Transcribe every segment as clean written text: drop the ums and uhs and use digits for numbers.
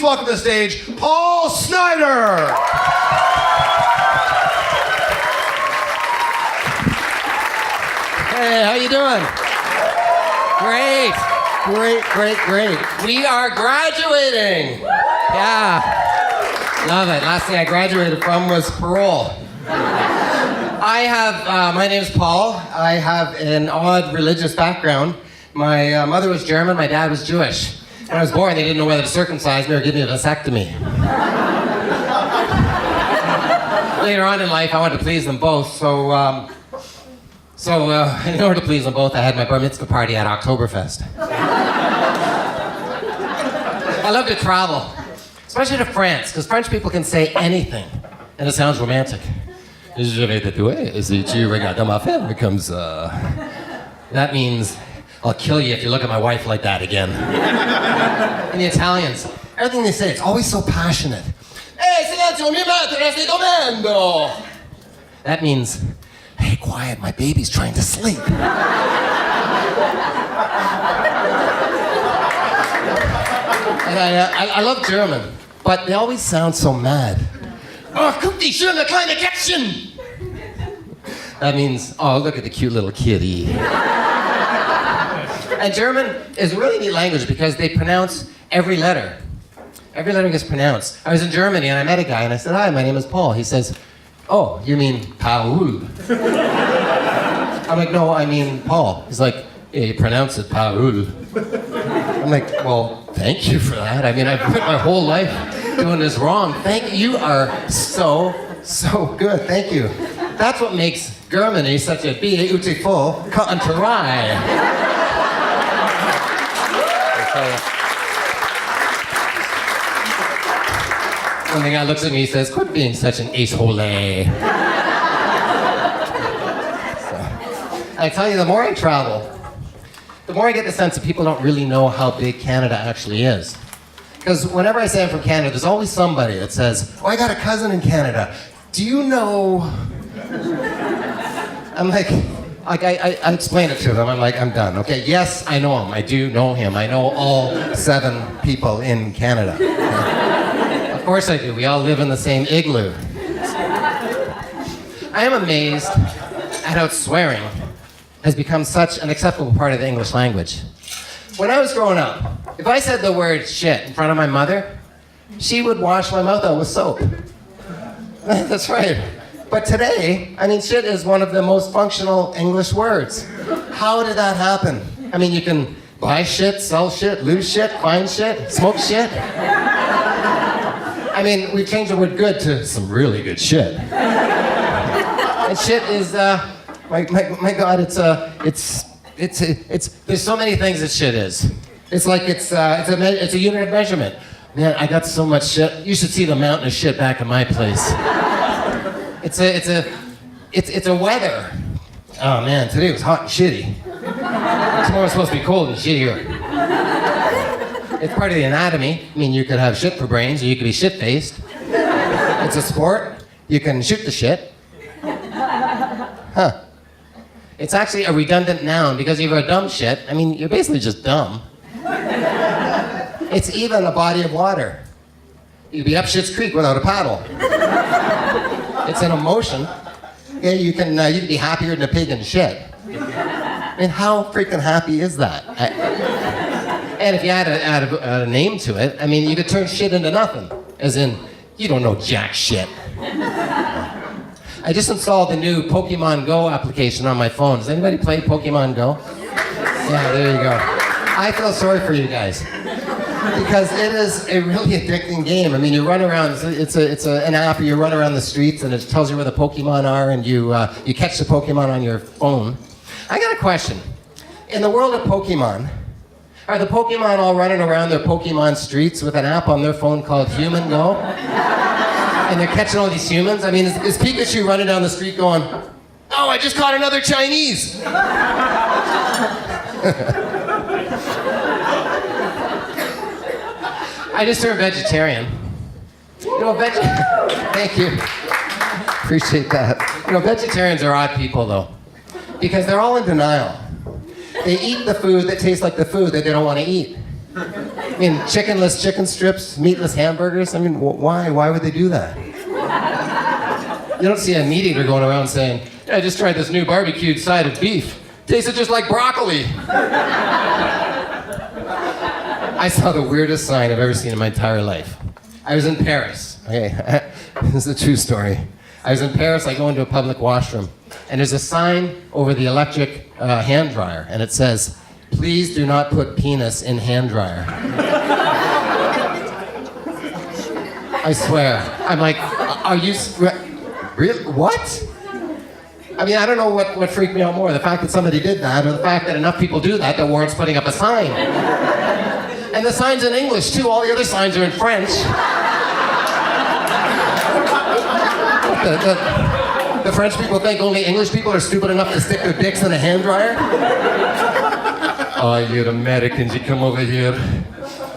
welcome to the stage, Paul Snider. Hey, how you doing? Great. We are graduating. Yeah. Love it. Last thing I graduated from was parole. My name is Paul. I have an odd religious background. My mother was German, my dad was Jewish. When I was born, they didn't know whether to circumcise me or give me a vasectomy. Later on in life, I wanted to please them both, so in order to please them both, I had my bar mitzvah party at Oktoberfest. I love to travel, especially to France, because French people can say anything, and it sounds romantic. Je vais tatouer, si tu regardes ma femme, becomes, that means, I'll kill you if you look at my wife like that again. And the Italians, everything they say, it's always so passionate. Hey, silenzio, mi madre sta dormendo! That means, hey, quiet, my baby's trying to sleep. And I love German, but they always sound so mad. Oh, guck die schöne kleine Kätzchen! That means, oh, look at the cute little kitty. And German is a really neat language because they pronounce every letter. Every letter gets pronounced. I was in Germany and I met a guy and I said, hi, my name is Paul. He says, oh, you mean Paul? I'm like, no, I mean Paul. He's like, yeah, you pronounce it Paul. I'm like, well, thank you for that. I mean, I've spent my whole life doing this wrong. Thank you. You are so good. Thank you. That's what makes Germany such a beautiful country. When the guy looks at me, he says, quit being such an ace-hole. I tell you, the more I travel, the more I get the sense that people don't really know how big Canada actually is. Because whenever I say I'm from Canada, there's always somebody that says, oh, I got a cousin in Canada. Do you know... I'm like I explain it to them. I'm like, I'm done. Okay, yes, I know him. I do know him. I know all 7 people in Canada. Of course I do. We all live in the same igloo. I am amazed at how swearing has become such an acceptable part of the English language. When I was growing up, if I said the word shit in front of my mother, she would wash my mouth out with soap. That's right. But today, I mean, shit is one of the most functional English words. How did that happen? I mean, you can buy shit, sell shit, lose shit, find shit, smoke shit. I mean, we've changed the word good to some really good shit. And shit is, my God, it's there's so many things that shit is. It's like it's a unit of measurement. Man, I got so much shit. You should see the mountain of shit back in my place. It's a weather. Oh man, today was hot and shitty. Tomorrow's supposed to be cold and shittier. It's part of the anatomy. I mean, you could have shit for brains, or you could be shit-faced. It's a sport. You can shoot the shit. Huh. It's actually a redundant noun because if you're a dumb shit, I mean, you're basically just dumb. It's even a body of water. You'd be up Schitt's Creek without a paddle. It's an emotion. Yeah, you can be happier than a pig in shit. I mean, how freaking happy is that? And if you add a name to it, I mean, you could turn shit into nothing. As in, you don't know jack shit. I just installed the new Pokemon Go application on my phone. Does anybody play Pokemon Go? Yeah, there you go. I feel sorry for you guys. Because it is a really addicting game. I mean, you run around, it's an app, you run around the streets and it tells you where the Pokemon are and you catch the Pokemon on your phone. I got a question. In the world of Pokemon, are the Pokemon all running around their Pokemon streets with an app on their phone called Human Go? And they're catching all these humans? I mean, is Pikachu running down the street going, oh, I just caught another Chinese? I just turned vegetarian. You know, thank you. Appreciate that. You know, vegetarians are odd people, though, because they're all in denial. They eat the food that tastes like the food that they don't want to eat. I mean, chickenless chicken strips, meatless hamburgers. I mean, why? Why would they do that? You don't see a meat eater going around saying, "I just tried this new barbecued side of beef. Tasted just like broccoli." I saw the weirdest sign I've ever seen in my entire life. I was in Paris. Okay, this is a true story. I was in Paris. I go into a public washroom, and there's a sign over the electric hand dryer, and it says, "Please do not put penis in hand dryer." I swear. I'm like, are you really? What? I mean, I don't know what freaked me out more, the fact that somebody did that, or the fact that enough people do that warrants putting up a sign. And the sign's in English, too. All the other signs are in French. The French people think only English people are stupid enough to stick their dicks in a hand dryer? Oh, you Americans, you come over here,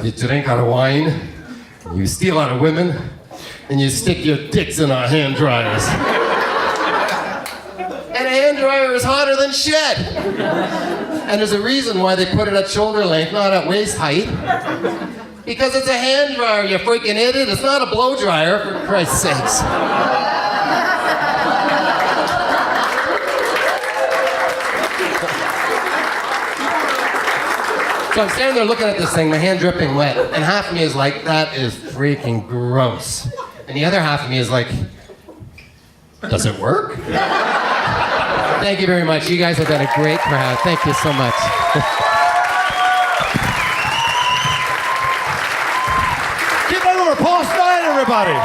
you drink our wine, you steal our women, and you stick your dicks in our hand dryers. And a hand dryer is hotter than shit. And there's a reason why they put it at shoulder length, not at waist height. Because it's a hand dryer, you freaking idiot. It's not a blow dryer, for Christ's sakes. So I'm standing there looking at this thing, my hand dripping wet, and half of me is like, that is freaking gross. And the other half of me is like, does it work? Thank you very much. You guys have been a great crowd. Thank you so much. Give it over Paul Snider, everybody.